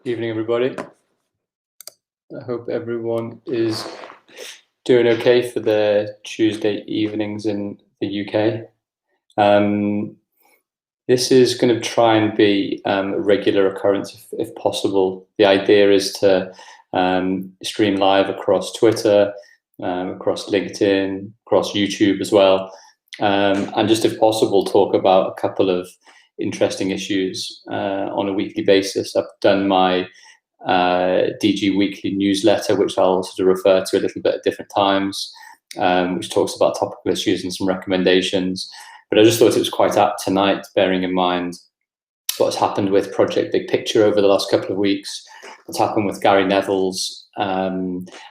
Evening, everybody. I hope everyone is doing okay for the Tuesday evenings in the UK. This is going to try and be a regular occurrence if possible. The idea is to stream live across Twitter, across LinkedIn, across YouTube as well, and just if possible talk about a couple of interesting issues on a weekly basis. I've done my DG weekly newsletter, which I'll sort of refer to a little bit at different times, which talks about topical issues and some recommendations. But I just thought it was quite apt tonight, bearing in mind what's happened with Project Big Picture over the last couple of weeks, what's happened with Gary Neville's, I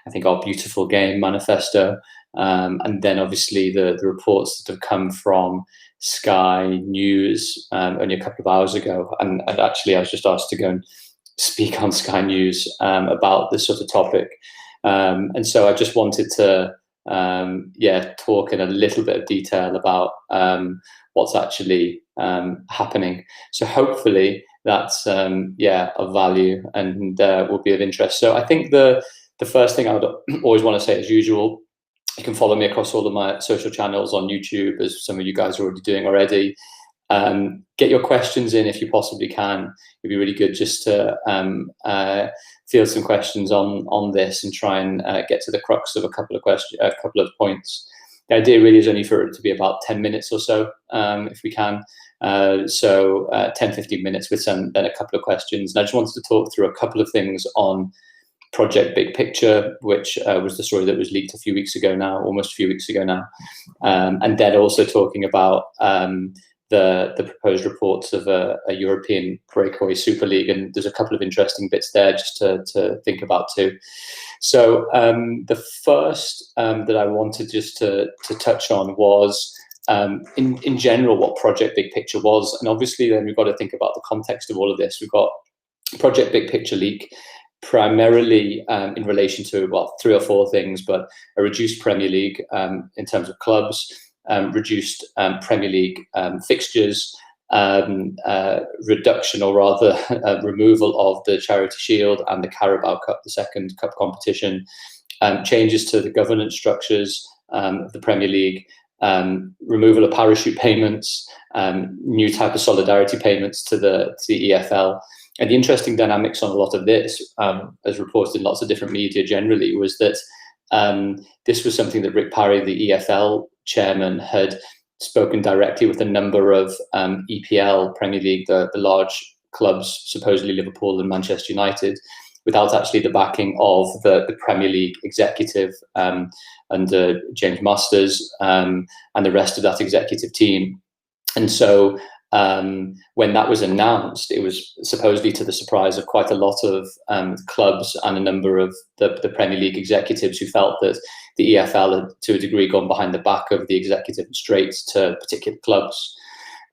think, Our Beautiful Game manifesto, and then obviously the reports that have come from Sky News only a couple of hours ago. And actually, I was just asked to go and speak on Sky News about this sort of topic. And so I just wanted to talk in a little bit of detail about what's actually happening. So hopefully that's of value and will be of interest. So I think the first thing I would always want to say, as usual, you can follow me across all of my social channels on YouTube, as some of you guys are already doing already. Get your questions in if you possibly can. It'd be really good just to field some questions on this and try and get to the crux of a couple of points. The idea really is only for it to be about 10 minutes or so, if we can. So 10, 15 minutes with then a couple of questions. And I just wanted to talk through a couple of things on Project Big Picture, which was the story that was leaked a few weeks ago now, almost a few weeks ago now. And then also talking about the proposed reports of a European breakaway Super League, and there's a couple of interesting bits there just to think about too. So the first that I wanted just to touch on was in general what Project Big Picture was, and obviously then we've got to think about the context of all of this. We've got Project Big Picture leak, primarily in relation to, well, 3 or 4 things, but a reduced Premier League in terms of clubs, reduced Premier League fixtures, reduction or rather removal of the Charity Shield and the Carabao Cup, the second cup competition, changes to the governance structures of the Premier League, removal of parachute payments, new type of solidarity payments to the EFL. And the interesting dynamics on a lot of this, as reported in lots of different media generally, was that this was something that Rick Parry, the EFL chairman, had spoken directly with a number of EPL, Premier League, the large clubs, supposedly Liverpool and Manchester United, without actually the backing of the Premier League executive under James Masters and the rest of that executive team. And so when that was announced, it was supposedly to the surprise of quite a lot of clubs and a number of the Premier League executives who felt that the EFL had, to a degree, gone behind the back of the executive and straight to particular clubs.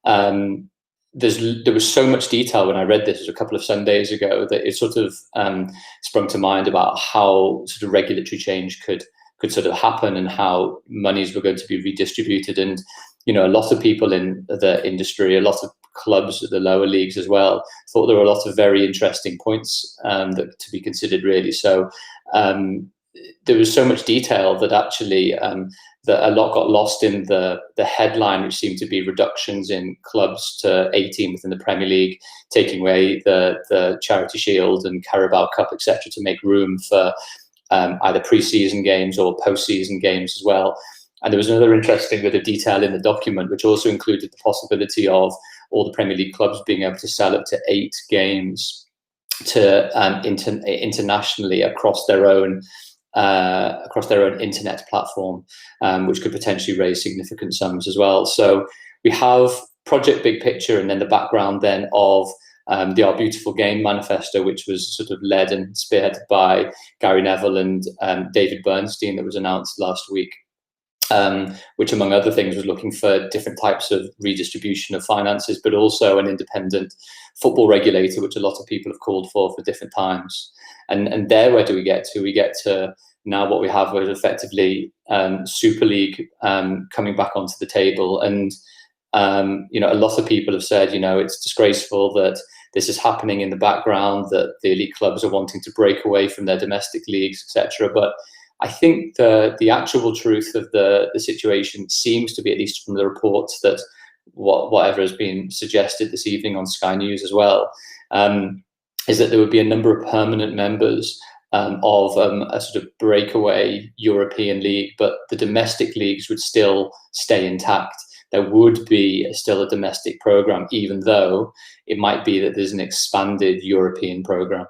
There was so much detail when I read this a couple of Sundays ago that it sort of sprung to mind about how sort of regulatory change could sort of happen and how monies were going to be redistributed. And a lot of people in the industry, a lot of clubs at the lower leagues as well, thought there were a lot of very interesting points that to be considered, really. So there was so much detail that actually that a lot got lost in the headline, which seemed to be reductions in clubs to 18 within the Premier League, taking away the Charity Shield and Carabao Cup, etc., to make room for either pre-season games or post-season games as well. And there was another interesting bit of detail in the document, which also included the possibility of all the Premier League clubs being able to sell up to 8 games to internationally across their own internet platform, which could potentially raise significant sums as well. So we have Project Big Picture, and then the background then of the Our Beautiful Game manifesto, which was sort of led and spearheaded by Gary Neville and David Bernstein, that was announced last week. Which, among other things, was looking for different types of redistribution of finances, but also an independent football regulator, which a lot of people have called for different times. And there, where do we get to? We get to now what we have was effectively Super League coming back onto the table. And, a lot of people have said, it's disgraceful that this is happening in the background, that the elite clubs are wanting to break away from their domestic leagues, etc. But I think the actual truth of the situation seems to be, at least from the reports, that whatever has been suggested this evening on Sky News as well, is that there would be a number of permanent members of a sort of breakaway European league, but the domestic leagues would still stay intact. There would be still a domestic program, even though it might be that there's an expanded European program.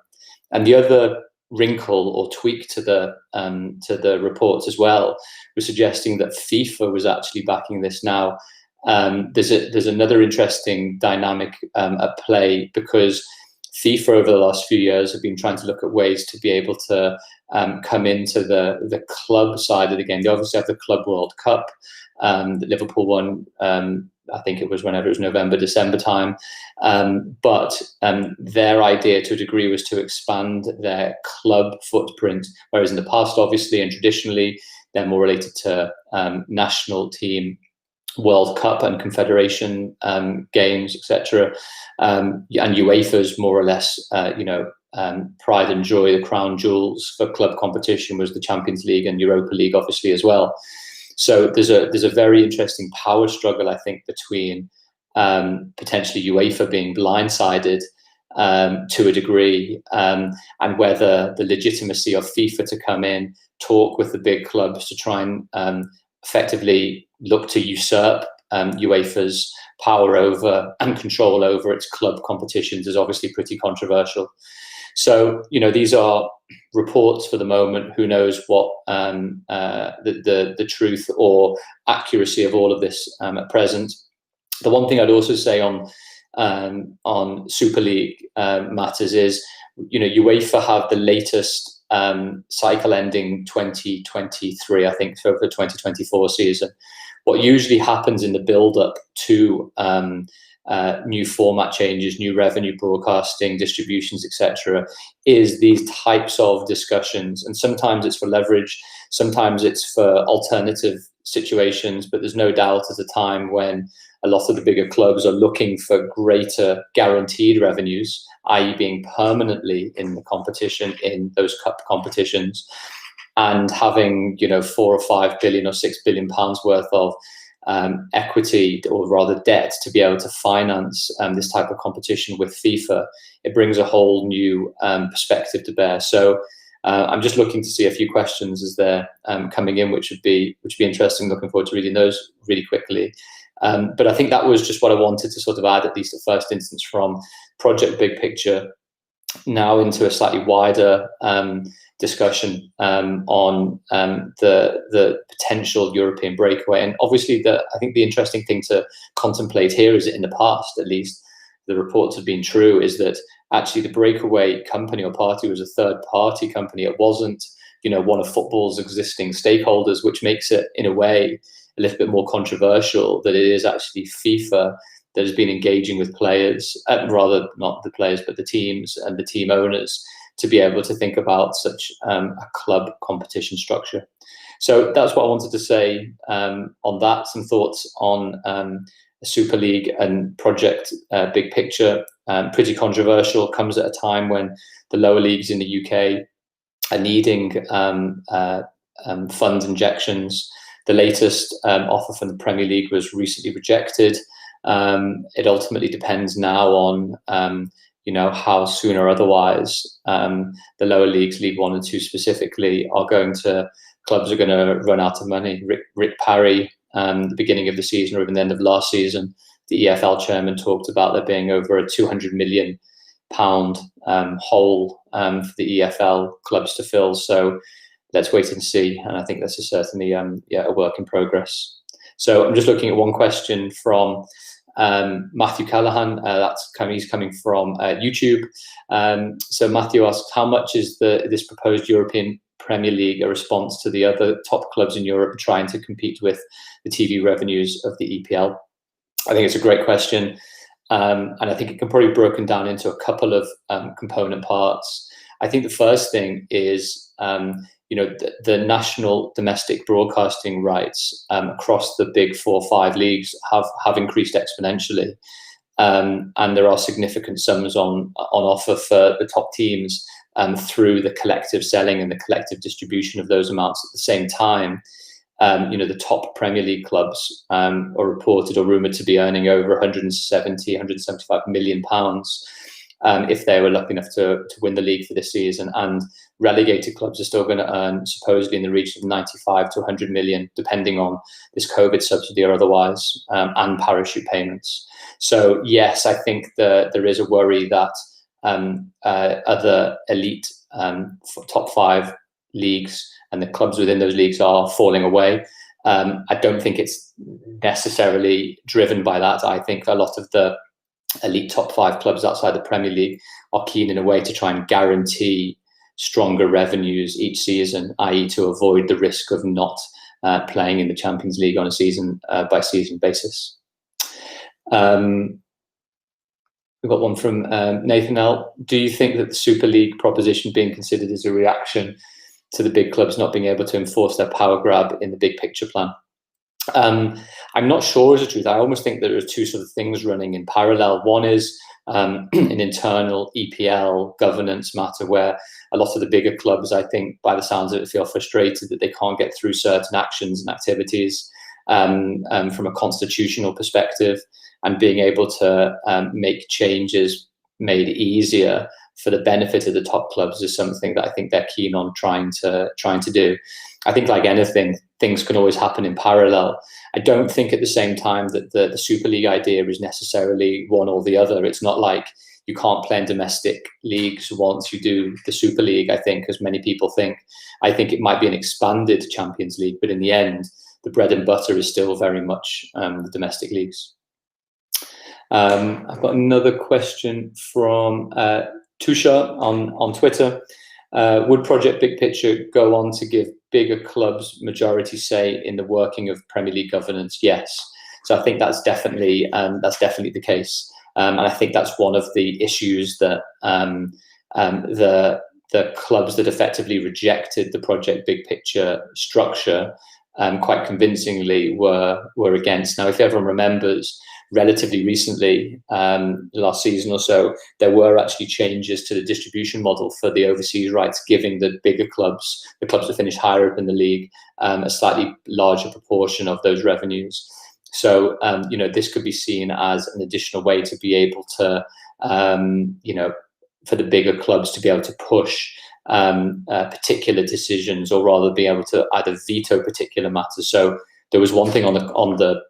And the other wrinkle or tweak to the reports as well was suggesting that FIFA was actually backing this now. There's another interesting dynamic at play, because FIFA over the last few years have been trying to look at ways to be able to come into the club side of the game. They obviously have the Club World Cup that Liverpool won. I think it was whenever it was November, December time. But their idea to a degree was to expand their club footprint, whereas in the past, obviously, and traditionally, they're more related to national team World Cup and Confederation games, etc. And UEFA's more or less, pride and joy, the crown jewels for club competition was the Champions League and Europa League, obviously, as well. So there's a very interesting power struggle, I think, between potentially UEFA being blindsided to a degree, and whether the legitimacy of FIFA to come in, talk with the big clubs to try and effectively look to usurp UEFA's power over and control over its club competitions is obviously pretty controversial. So, these are reports for the moment. Who knows what the truth or accuracy of all of this at present. The one thing I'd also say on Super League matters is, UEFA have the latest cycle ending 2023, I think, for the 2024 season. What usually happens in the build-up to new format changes, new revenue broadcasting, distributions, etc., is these types of discussions. And sometimes it's for leverage, sometimes it's for alternative situations, but there's no doubt at a time when a lot of the bigger clubs are looking for greater guaranteed revenues, i.e. being permanently in the competition, in those cup competitions, and having 4 or 5 billion or 6 billion pounds worth of equity, or rather debt, to be able to finance this type of competition with FIFA. It brings a whole new perspective to bear. So I'm just looking to see a few questions as they're coming in, which would be interesting. Looking forward to reading those really quickly. But I think that was just what I wanted to sort of add, at least at first instance, from Project Big Picture now into a slightly wider discussion on the potential European breakaway. And obviously, I think the interesting thing to contemplate here is that in the past, at least, the reports have been true, is that actually the breakaway company or party was a third-party company. It wasn't, one of football's existing stakeholders, which makes it, in a way, a little bit more controversial that it is actually FIFA that has been engaging with players, rather not the players, but the teams and the team owners, to be able to think about such a club competition structure. So that's what I wanted to say on that. Some thoughts on the Super League and Project Big Picture. Pretty controversial, comes at a time when the lower leagues in the UK are needing fund injections. The latest offer from the Premier League was recently rejected. It ultimately depends now on how soon or otherwise the lower leagues, League 1 and 2 specifically, clubs are going to run out of money. Rick Parry, the beginning of the season or even the end of last season, the EFL chairman talked about there being over a £200 million hole for the EFL clubs to fill. So let's wait and see. And I think this is certainly a work in progress. So I'm just looking at one question from Matthew Callahan. He's coming from YouTube. So Matthew asks, how much is this proposed European Premier League a response to the other top clubs in Europe trying to compete with the TV revenues of the EPL? I think it's a great question. And I think it can probably be broken down into a couple of component parts. I think the first thing is, the national domestic broadcasting rights across the big 4 or 5 leagues have increased exponentially. and there are significant sums on offer for the top teams through the collective selling and the collective distribution of those amounts at the same time. The top Premier League clubs are reported or rumoured to be earning over 175 million pounds if they were lucky enough to win the league for this season. And relegated clubs are still going to earn supposedly in the region of 95 to 100 million, depending on this COVID subsidy or otherwise, and parachute payments. So yes, I think there is a worry that other elite top 5 leagues and the clubs within those leagues are falling away. I don't think it's necessarily driven by that. I think a lot of the elite top 5 clubs outside the Premier League are keen in a way to try and guarantee stronger revenues each season, i.e. to avoid the risk of not playing in the Champions League on a season by season basis. We've got one from Nathan L. Do you think that the Super League proposition being considered as a reaction to the big clubs not being able to enforce their power grab in the big picture plan? I'm not sure is the truth. I almost think there are two sort of things running in parallel. One is an internal EPL governance matter where a lot of the bigger clubs, I think, by the sounds of it, feel frustrated that they can't get through certain actions and activities from a constitutional perspective, and being able to make changes made easier for the benefit of the top clubs is something that I think they're keen on trying to do. I think, like anything, things can always happen in parallel. I don't think at the same time that the Super League idea is necessarily one or the other. It's not like you can't play in domestic leagues once you do the Super League, I think, as many people think. I think it might be an expanded Champions League, but in the end, the bread and butter is still very much the domestic leagues. I've got another question from Tusha on Twitter. Would Project Big Picture go on to give bigger clubs majority say in the working of Premier League governance? Yes. So I think that's definitely the case. And I think that's one of the issues that the clubs that effectively rejected the Project Big Picture structure quite convincingly were against. Now, if everyone remembers, relatively recently, last season or so, there were actually changes to the distribution model for the overseas rights, giving the bigger clubs, the clubs that finish higher up in the league, a slightly larger proportion of those revenues. So, this could be seen as an additional way to be able to, for the bigger clubs to be able to push particular decisions, or rather be able to either veto particular matters. So there was one thing on the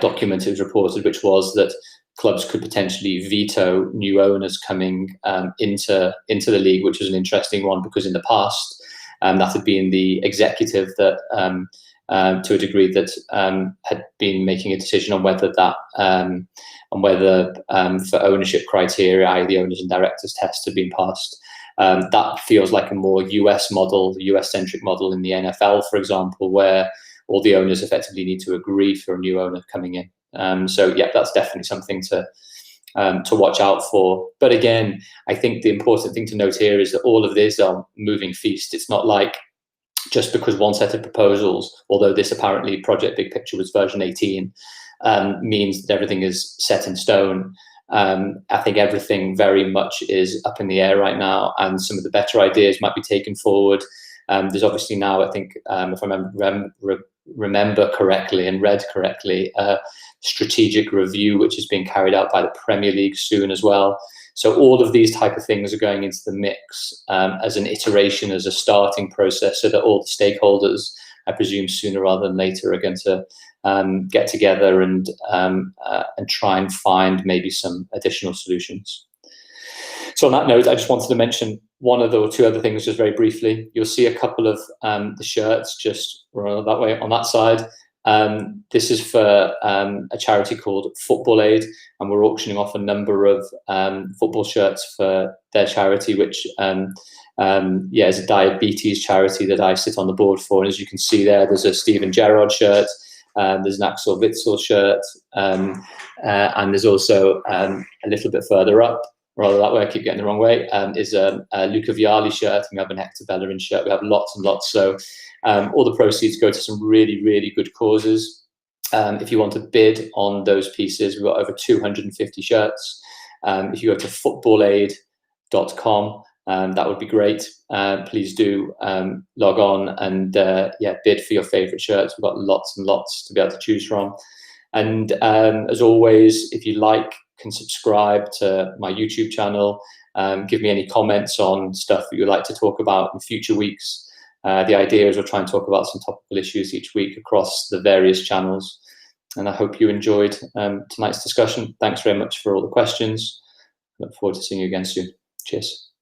document it was reported, which was that clubs could potentially veto new owners coming into the league, which was an interesting one, because in the past that had been the executive that to a degree that had been making a decision on whether for ownership criteria, i.e. the owners and directors test had been passed. That feels like a more US model, the US-centric model in the NFL, for example, where all the owners effectively need to agree for a new owner coming in. So yeah, that's definitely something to watch out for. But again, I think the important thing to note here is that all of this are moving feast. It's not like just because one set of proposals, although this apparently Project Big Picture was version 18, means that everything is set in stone. I think everything very much is up in the air right now, and some of the better ideas might be taken forward. There's obviously now, I think, if I remember correctly and read correctly, a strategic review which is being carried out by the Premier League soon as well. So all of these type of things are going into the mix as an iteration, as a starting process, so that all the stakeholders, I presume sooner rather than later, are going to get together and try and find maybe some additional solutions. So on that note, I just wanted to mention one other or two other things just very briefly. You'll see a couple of the shirts just that way on that side. This is for a charity called Football Aid, and we're auctioning off a number of football shirts for their charity, which is a diabetes charity that I sit on the board for. And as you can see there's a Steven Gerrard shirt, there's an Axel Witsel shirt, and there's also a little bit further up, rather that way, I keep getting the wrong way, is a Luca Vialli shirt, and we have an Hector Bellerin shirt. We have lots and lots. So all the proceeds go to some really, really good causes. If you want to bid on those pieces, we've got over 250 shirts. If you go to footballaid.com, that would be great. Please do log on and bid for your favorite shirts. We've got lots and lots to be able to choose from. And as always, if you can subscribe to my YouTube channel. Give me any comments on stuff that you'd like to talk about in future weeks. The idea is we'll try and talk about some topical issues each week across the various channels. And I hope you enjoyed tonight's discussion. Thanks very much for all the questions. Look forward to seeing you again soon. Cheers.